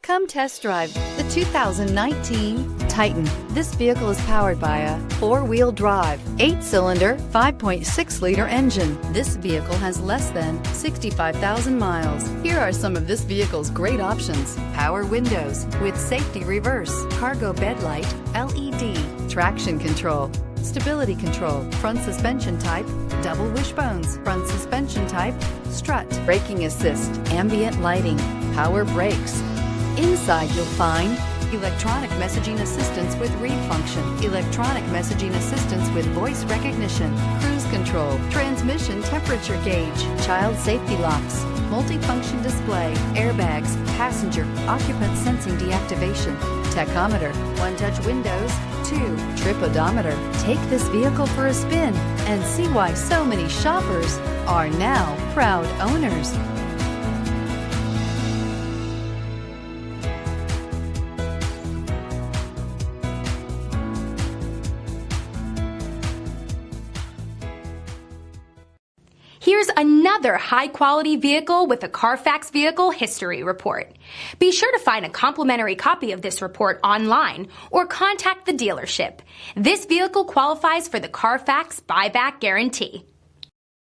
Come test drive the 2019 Titan. This vehicle is powered by a 4-wheel drive, 8-cylinder, 5.6-liter engine. This vehicle has less than 65,000 miles. Here are some of this vehicle's great options: power windows with safety reverse, cargo bed light, LED, traction control, stability control, front suspension type, double wishbones, front suspension type, strut, braking assist, ambient lighting, power brakes. Inside you'll find electronic messaging assistance with read function, electronic messaging assistance with voice recognition, cruise control, transmission temperature gauge, child safety locks, multifunction display, airbags, passenger, occupant sensing deactivation, tachometer, one-touch windows, 2-trip odometer. Take this vehicle for a spin and see why so many shoppers are now proud owners. Here's another high-quality vehicle with a Carfax Vehicle History Report. Be sure to find a complimentary copy of this report online or contact the dealership. This vehicle qualifies for the Carfax Buyback Guarantee.